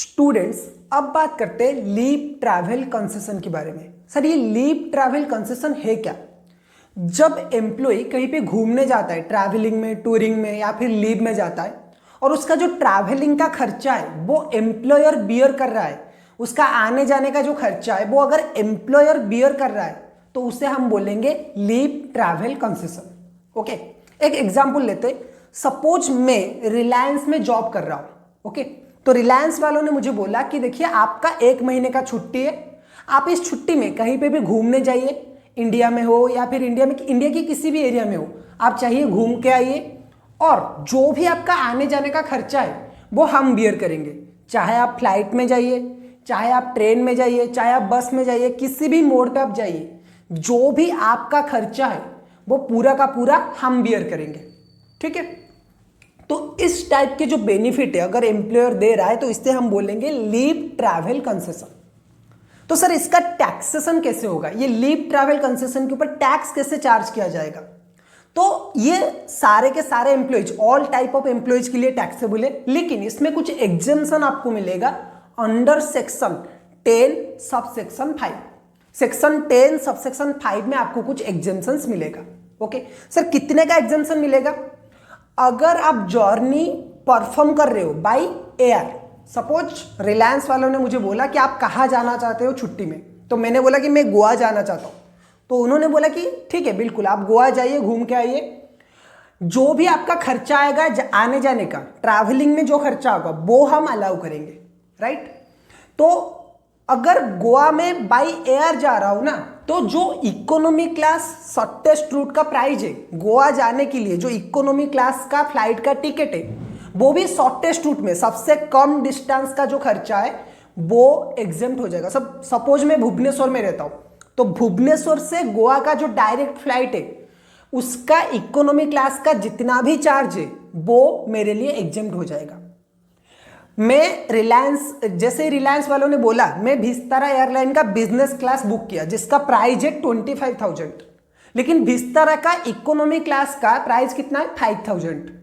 Students, अब बात करते हैं लीव ट्रैवल कंसेशन के बारे में। सर, ये लीव ट्रैवल कंसेशन है क्या? जब एम्प्लॉय कहीं पे घूमने जाता है, ट्रैवलिंग में, टूरिंग में या फिर लीव में जाता है और उसका जो ट्रैवलिंग का खर्चा है वो एम्प्लॉयर बियर कर रहा है, उसका आने जाने का जो खर्चा है वो अगर एम्प्लॉयर बियर कर रहा है तो उसे हम बोलेंगे लीव ट्रैवल कंसेशन। ओके, एक एग्जांपल लेते हैं। सपोज मैं रिलायंस में जॉब कर रहा हूं। ओके, तो रिलायंस वालों ने मुझे बोला कि देखिए आपका 1 महीने का छुट्टी है, आप इस छुट्टी में कहीं पे भी घूमने जाइए, इंडिया में हो या फिर इंडिया की किसी भी एरिया में हो, आप चाहिए घूम के आइए और जो भी आपका आने जाने का खर्चा है वो हम बियर करेंगे। चाहे आप फ्लाइट में जाइए, चाहे आप ट्रेन में जाइए, चाहे आप बस में जाइए, किसी भी मोड पे आप जाइए, जो भी आपका खर्चा है वो पूरा का पूरा हम बियर करेंगे। ठीक है, तो इस टाइप के जो बेनिफिट है अगर एम्प्लॉयर दे रहा है तो इससे हम बोलेंगे लीव ट्रैवल कंसेशन। तो सर, इसका टैक्सेशन कैसे होगा? ये लीव ट्रैवल कंसेशन के ऊपर टैक्स कैसे चार्ज किया जाएगा? तो ये सारे के सारे employees, all type of employees के लिए टैक्सेबल है, लेकिन इसमें कुछ एग्जेम्पशन आपको मिलेगा under section 10 subsection 5। Section 10 subsection 5 में आपको कुछ एग्जेम्पशंस मिलेगा। ओके सर, कितने का एग्जेम्पशन मिलेगा? अगर आप जर्नी परफॉर्म कर रहे हो बाय एयर, सपोज रिलायंस वालों ने मुझे बोला कि आप कहाँ जाना चाहते हो छुट्टी में, तो मैंने बोला कि मैं गोवा जाना चाहता हूँ, तो उन्होंने बोला कि ठीक है, बिल्कुल आप गोवा जाइए, घूम के आइए, जो भी आपका खर्चा आएगा आने जाने का, ट्रैवलिंग में जो खर्चा होगा वो हम अलाउ करेंगे। राइट, तो अगर गोवा में बाय एयर जा रहा हूं ना, तो जो इकोनॉमी क्लास शॉर्टेस्ट रूट का प्राइस है गोवा जाने के लिए, जो इकोनॉमी क्लास का फ्लाइट का टिकट है वो भी शॉर्टेस्ट रूट में सबसे कम डिस्टेंस का जो खर्चा है वो एग्जेम्प्ट हो जाएगा। सब सपोज मैं भुवनेश्वर में रहता हूं, तो भुवनेश्वर से गोवा का जो डायरेक्ट फ्लाइट है उसका इकोनॉमी क्लास का जितना भी चार्ज है वो मेरे लिए एग्जेम्प्ट हो जाएगा। मैं रिलायंस, जैसे रिलायंस वालों ने बोला, मैं विस्तारा एयरलाइन का बिजनेस क्लास बुक किया जिसका प्राइस है 25,000, लेकिन विस्तारा का इकोनॉमी क्लास का प्राइस कितना है 5,000।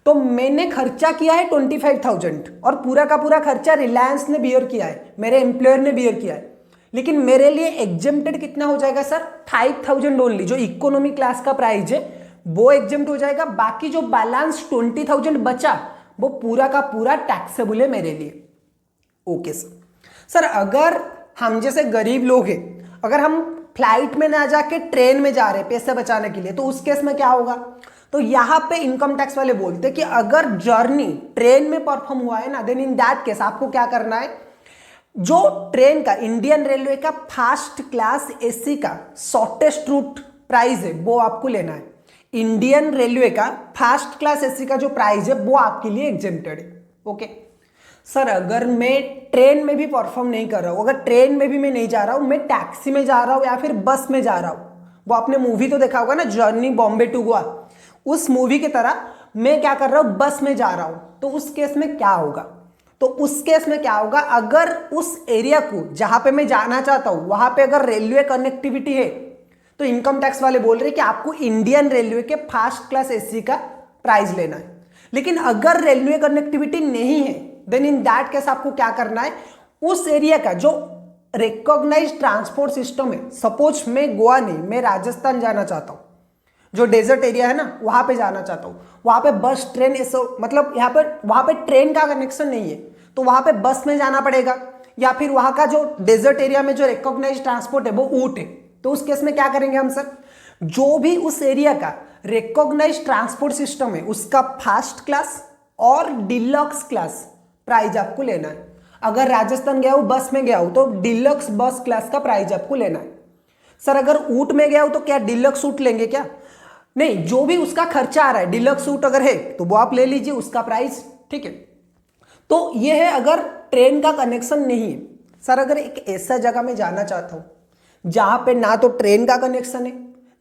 तो मैंने खर्चा किया है 25,000 और पूरा का पूरा खर्चा रिलायंस ने बियर किया है, मेरे एम्प्लॉयर ने बियर किया है, लेकिन मेरे लिए एग्जेम्प्टेड कितना हो जाएगा सर? 5,000 ओनली। जो इकोनॉमी क्लास का प्राइस है वो एग्जेम्प्ट हो जाएगा, बाकी जो बैलेंस 20,000 बचा वो पूरा का पूरा टैक्सेबल है मेरे लिए। ओके सर, अगर हम जैसे गरीब लोग हैं, अगर हम फ्लाइट में ना जाके ट्रेन में जा रहे हैं पैसे बचाने के लिए, तो उस केस में क्या होगा? तो यहां पे इनकम टैक्स वाले बोलते हैं कि अगर जर्नी ट्रेन में परफॉर्म हुआ है ना, देन इन दैट केस आपको क्या करना है, जो ट्रेन का, इंडियन रेलवे का फर्स्ट क्लास एसी का शॉर्टेस्ट रूट प्राइस है वो आपको लेना है। इंडियन रेलवे का फर्स्ट क्लास एसी का जो प्राइस है वो आपके लिए एग्जेम्प्टेड है। ओके सर, अगर मैं ट्रेन में भी परफॉर्म नहीं कर रहा हूं, अगर ट्रेन में भी मैं नहीं जा रहा हूं, मैं टैक्सी में जा रहा हूं या फिर बस में जा रहा हूं, वो आपने मूवी तो देखा होगा ना, जर्नी बॉम्बे टू गोवा, उस मूवी की तरह मैं क्या कर रहा हूं, बस में जा रहा हूं, तो उस केस में क्या होगा? तो उस केस में क्या होगा, अगर उस एरिया को जहां पे मैं जाना चाहता हूं वहां पे अगर रेलवे कनेक्टिविटी है, तो इनकम टैक्स वाले बोल रहे हैं कि आपको इंडियन रेलवे के फर्स्ट क्लास एसी का प्राइस लेना है। लेकिन अगर रेलवे कनेक्टिविटी नहीं है, देन इन दैट केस आपको क्या करना है, उस एरिया का जो रिकॉग्नाइज्ड ट्रांसपोर्ट सिस्टम है, सपोज मैं गोवा नहीं, मैं राजस्थान जाना चाहता हूं, जो डेजर्ट एरिया है ना वहां पे जाना चाहता हूं, वहां पे बस ट्रेन ऐसा, मतलब यहाँ पे वहां पे ट्रेन का कनेक्शन नहीं है, तो वहां पे बस में जाना पड़ेगा, या फिर वहां का जो डेजर्ट एरिया में जो रिकॉग्नाइज्ड ट्रांसपोर्ट है वो ऊंट है, तो उस केस में क्या करेंगे हम सर, जो भी उस एरिया का रिकॉग्नाइज्ड ट्रांसपोर्ट सिस्टम है उसका फर्स्ट क्लास और डिलक्स क्लास प्राइस आपको लेना है। अगर राजस्थान गया हूं, बस में गया हूं, तो डिलक्स बस क्लास का प्राइस आपको लेना है। सर, अगर ऊंट में गया हूं तो क्या डिलक्स ऊंट लेंगे क्या? नहीं, जो भी उसका खर्चा आ रहा है, डिलक्स ऊंट अगर है तो वो आप ले लीजिए उसका प्राइस। ठीक है, तो ये है अगर ट्रेन का कनेक्शन नहीं है। सर, अगर एक ऐसा जगह में जाना चाहता हूं जहां पे ना तो ट्रेन का कनेक्शन है,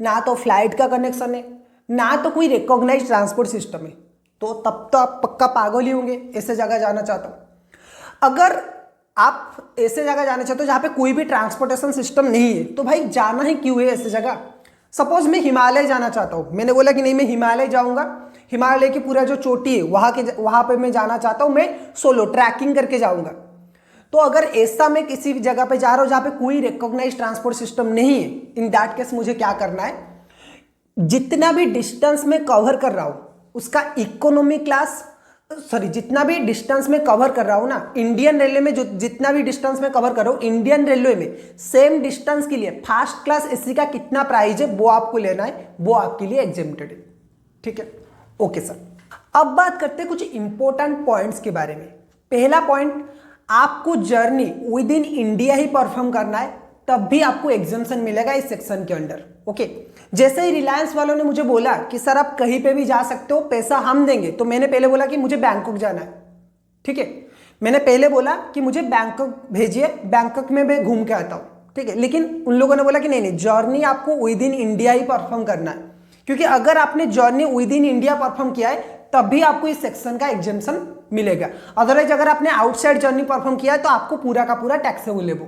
ना तो फ्लाइट का कनेक्शन है, ना तो कोई रिकॉग्नाइज्ड ट्रांसपोर्ट सिस्टम है, तो तब तो आप पक्का पागल ही होंगे। ऐसे जगह जाना चाहता हूं, अगर आप ऐसे जगह जाना चाहते हो जहां पे कोई भी ट्रांसपोर्टेशन सिस्टम नहीं है, तो भाई जाना ही क्यों है ऐसे जगह? सपोज मैं हिमालय जाना चाहता हूं, मैंने बोला कि नहीं मैं हिमालय जाऊंगा, हिमालय की पूरा जो चोटी है वहां पे मैं जाना चाहता हूं, मैं सोलो ट्रैकिंग करके जाऊंगा, तो अगर ऐसा मैं किसी भी जगह पे जा रहा हूं जहां पे कोई रिकॉग्नाइज ट्रांसपोर्ट सिस्टम नहीं है, इन दैट केस मुझे क्या करना है, जितना भी डिस्टेंस में कवर कर रहा हूं उसका इकोनॉमी क्लास, सॉरी जितना भी डिस्टेंस में कवर कर रहा हूं ना इंडियन रेलवे में, जो जितना भी डिस्टेंस में कवर कर रहा हूं इंडियन रेलवे में, सेम डिस्टेंस के लिए फर्स्ट क्लास एसी का कितना प्राइस है वो आपको लेना है, वो आपके लिए एग्जेम्प्टेड है। ठीक है, ओके सर। अब बात करते हैं कुछ इंपॉर्टेंट पॉइंट्स के बारे में। पहला पॉइंट, आपको journey with in India he perform करना है, तब भी आपको एग्जाम्शन मिलेगा इस सेक्शन के अंडर। ओके, जैसे ही रिलायंस वालों ने मुझे बोला कि सर आप कहीं पे भी जा सकते हो, पैसा हम देंगे, तो मैंने पहले बोला कि मुझे बैंकॉक जाना है। ठीक है, मैंने पहले बोला कि मुझे बैंकॉक भेजिए, बैंकॉक में मैं घूम के आता हूँ। ठीक है, लेकिन उन लोगों ने बोला कि नहीं नहीं, जर्नी आपको with in India he perform करना है, क्योंकि अगर आपने journey with in India perform किया है तब भी आपको इस सेक्शन का एग्जेम्पशन मिलेगा। अदरवाइज अगर आपने आउटसाइड जर्नी परफॉर्म किया है तो आपको पूरा का पूरा टैक्सेबल है वो।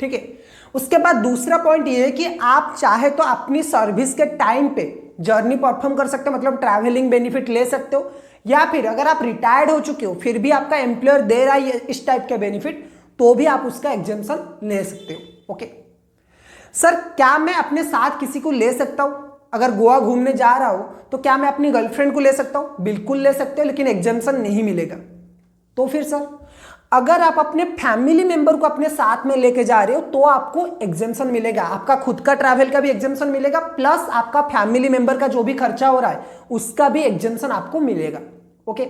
ठीक है, उसके बाद दूसरा पॉइंट ये है कि आप चाहे तो अपनी सर्विस के टाइम पे जर्नी परफॉर्म कर सकते हो, मतलब ट्रैवलिंग बेनिफिट ले सकते हो, या फिर अगर आप रिटायर्ड हो चुके हो फिर भी आपका एम्प्लॉयर दे रहा है इस टाइप के बेनिफिट, तो भी आप उसका एग्जेम्पशन ले सकते हो। ओके सर, क्या मैं अपने साथ किसी को ले सकता हूं? अगर गोवा घूमने जा रहा हूं तो क्या मैं अपनी गर्लफ्रेंड को ले सकता हूं? बिल्कुल ले सकते हो, लेकिन एग्जेम्पशन नहीं मिलेगा। तो फिर सर, अगर आप अपने फैमिली मेंबर को अपने साथ में लेके जा रहे हो तो आपको एग्जेम्पशन मिलेगा, आपका खुद का ट्रैवल का भी एग्जेम्पशन मिलेगा, प्लस आपका फैमिली मेंबर का जो भी खर्चा हो रहा है उसका भी एग्जेम्पशन आपको मिलेगा। ओके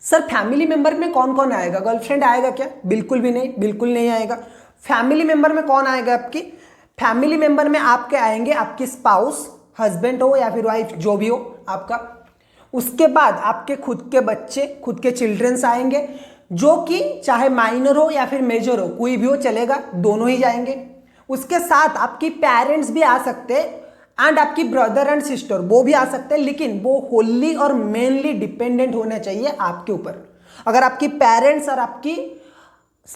सर, फैमिली मेंबर में कौन कौन आएगा? गर्लफ्रेंड आएगा क्या? बिल्कुल भी नहीं, बिल्कुल नहीं आएगा। फैमिली मेंबर में कौन आएगा? आपकी फैमिली मेंबर में आपके आएंगे आपकी स्पाउस, हस्बैंड हो या फिर वाइफ, जो भी हो आपका। उसके बाद आपके खुद के बच्चे, खुद के चिल्ड्रंस आएंगे, जो कि चाहे माइनर हो या फिर मेजर हो, कोई भी हो चलेगा, दोनों ही जाएंगे। उसके साथ आपकी पेरेंट्स भी आ सकते हैं एंड आपकी ब्रदर एंड सिस्टर वो भी आ सकते हैं, लेकिन वो होली और मेनली डिपेंडेंट होना चाहिए आपके ऊपर। अगर आपकी पेरेंट्स और आपकी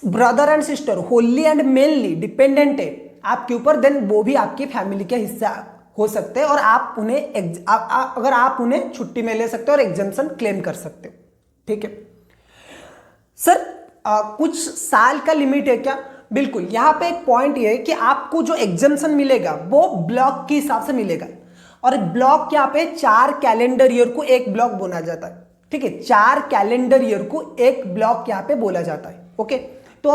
brother and sister Holi and mainly dependent है आपके ऊपर, देन वो भी आपकी फैमिली के हिस्सा हो सकते हैं और आप उन्हें अगर आप उन्हें छुट्टी में ले सकते हो और एग्जेम्पशन क्लेम कर सकते हो। ठीक है सर, कुछ साल का लिमिट है क्या? बिल्कुल, यहां पे एक पॉइंट ये है कि आपको जो एग्जेम्पशन मिलेगा वो ब्लॉक के हिसाब से मिलेगा, और ब्लॉक यहाँ पे 4 कैलेंडर ईयर को एक ब्लॉक बोला जाता है। ठीक है, 4 कैलेंडर ईयर को एक ब्लॉक यहाँ पे बोला जाता है। ओके, तो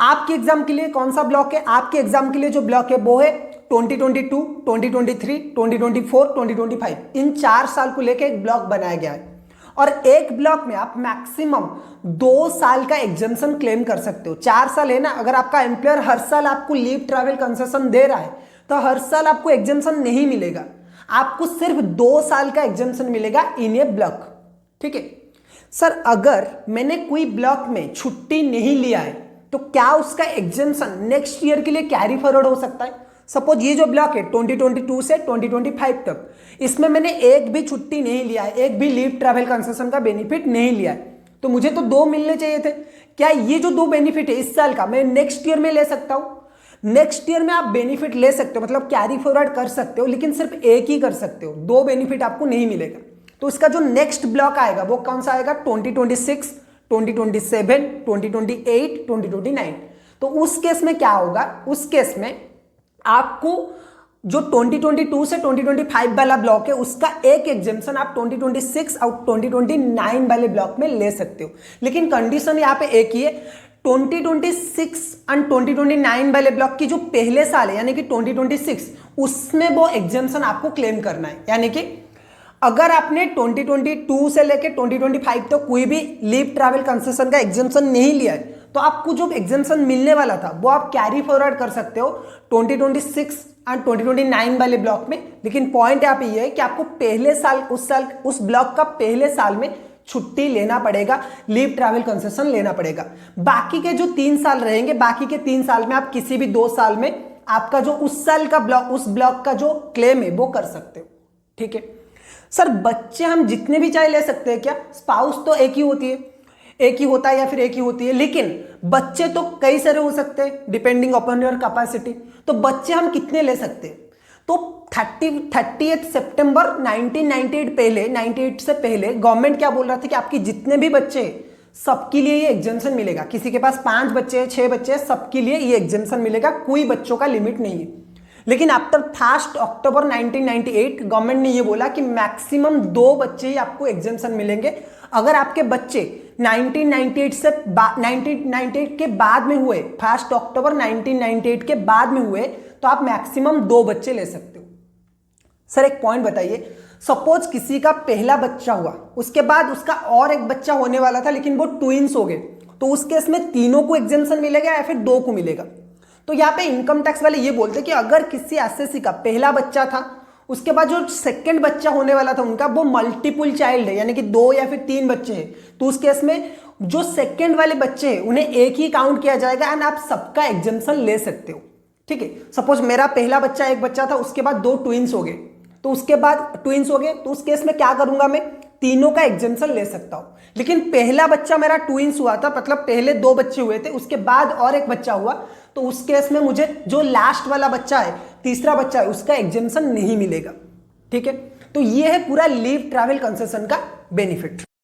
आपके एग्जाम के लिए कौन सा ब्लॉक है? आपके एग्जाम के लिए जो ब्लॉक है वो है 2022, 2023, 2024, 2025। इन 4 साल को लेकर एक ब्लॉक बनाया गया है, और एक ब्लॉक में आप मैक्सिमम 2 साल का एग्जेम्पशन क्लेम कर सकते हो। 4 साल है ना, अगर आपका एम्प्लॉयर हर साल आपको लीव ट्रैवल कंसेशन दे रहा है तो हर साल आपको एग्जेम्पशन नहीं मिलेगा, आपको सिर्फ 2 साल का एग्जेम्पशन मिलेगा इन ए ब्लॉक। ठीक है सर, अगर मैंने कोई ब्लॉक में छुट्टी नहीं लिया है तो क्या उसका एग्जेम्पशन नेक्स्ट ईयर के लिए कैरी फॉरवर्ड हो सकता है? सपोज ये जो ब्लॉक है 2022 से 2025 तक, इसमें मैंने एक भी छुट्टी नहीं लिया है, एक भी लीव ट्रैवल कंसेशन का बेनिफिट नहीं लिया है, तो मुझे तो 2 मिलने चाहिए थे। क्या ये जो 2 बेनिफिट है इस साल का मैं नेक्स्ट ईयर में ले सकता हूं? नेक्स्ट ईयर में आप बेनिफिट ले सकते हो, मतलब कैरी फॉरवर्ड कर सकते हो, लेकिन सिर्फ एक ही कर सकते हो, 2 बेनिफिट आपको नहीं मिलेगा। तो इसका जो नेक्स्ट ब्लॉक आएगा वो कौन सा आएगा? 2026, 2027, 2028, 2029। तो उस केस में क्या होगा? उस केस में आपको जो 2022 से 2025 वाला ब्लॉक है उसका एक एग्जेम्पशन आप 2026 और 2029 वाले ब्लॉक में ले सकते हो, लेकिन कंडीशन यहाँ पे एक ही है, 2026 एंड 2029 वाले ब्लॉक की जो पहले साल है यानी कि 2026, उसमें वो एग्जेम्पशन आपको क्लेम करना है। यानी कि अगर आपने 2022 से लेके 2025 तक कोई भी लीव ट्रैवल कंसेशन का एग्जेम्पशन नहीं लिया है तो आपको जो एग्जेम्पशन मिलने वाला था वो आप कैरी फॉरवर्ड कर सकते हो 2026 एंड 2029 वाले ब्लॉक में। लेकिन पॉइंट यहाँ पे ये है कि आपको पहले साल उस ब्लॉक का पहले साल में छुट्टी लेना पड़ेगा, लीव ट्रैवल कंसेशन लेना पड़ेगा। बाकी के जो 3 साल रहेंगे, बाकी के 3 साल में आप किसी भी 2 साल में आपका जो उस साल का ब्लॉक, उस ब्लॉक का जो क्लेम है वो कर सकते हो। ठीक है सर, बच्चे हम जितने भी चाहे ले सकते हैं क्या? स्पाउस तो एक ही होती है, एक ही होता है या फिर एक ही होती है, लेकिन बच्चे तो कई सारे हो सकते हैं डिपेंडिंग अपॉन योर कैपेसिटी। तो बच्चे हम कितने ले सकते हैं? तो 30 सितंबर 1998 से पहले गवर्नमेंट क्या बोल रहा था कि आपके जितने भी बच्चे सबके लिए ये एग्जेम्पशन मिलेगा। किसी के पास 5 बच्चे हैं, 6 बच्चे हैं, सबके लिए ये एग्जेम्पशन मिलेगा, कोई बच्चों का लिमिट नहीं है। लेकिन आफ्टर 1 अक्टूबर 1998 गवर्नमेंट ने ये बोला कि मैक्सिमम 2 बच्चे ही आपको एग्जेम्पशन मिलेंगे। अगर आपके बच्चे 1998 के बाद में हुए, 1 अक्टूबर 1998 के बाद में हुए, तो आप मैक्सिमम 2 बच्चे ले सकते हो। सर एक पॉइंट बताइए, सपोज किसी का पहला बच्चा हुआ, उसके बाद उसका और एक बच्चा होने वाला था लेकिन वो ट्विंस हो गए, तो उस केस में तीनों को एग्जेम्पशन मिलेगा या फिर 2 को मिलेगा? तो यहाँ पे इनकम टैक्स वाले ये बोलते हैं कि अगर किसी एसएससी का पहला बच्चा था, उसके बाद जो सेकंड बच्चा होने वाला था उनका वो मल्टीपल चाइल्ड है, यानी कि 2 या फिर 3 बच्चे हैं, तो उस केस में जो सेकंड वाले बच्चे हैं उन्हें एक ही काउंट किया जाएगा एंड आप सबका एग्जेम्पशन ले सकते हो। ठीक है, सपोज मेरा पहला बच्चा एक बच्चा था, उसके बाद 2 ट्विंस हो गए, तो उसके बाद ट्विंस हो गए, तो उस केस में क्या करूंगा, मैं तीनों का एग्जेम्पशन ले सकता हूं। लेकिन पहला बच्चा मेरा ट्विंस हुआ था, मतलब पहले 2 बच्चे हुए थे, उसके बाद और एक बच्चा हुआ, तो उस केस में मुझे जो लास्ट वाला बच्चा है, तीसरा बच्चा है, उसका एग्जेम्पशन नहीं मिलेगा। ठीक है, तो ये है पूरा लीव ट्रैवल कंसेशन का बेनिफिट।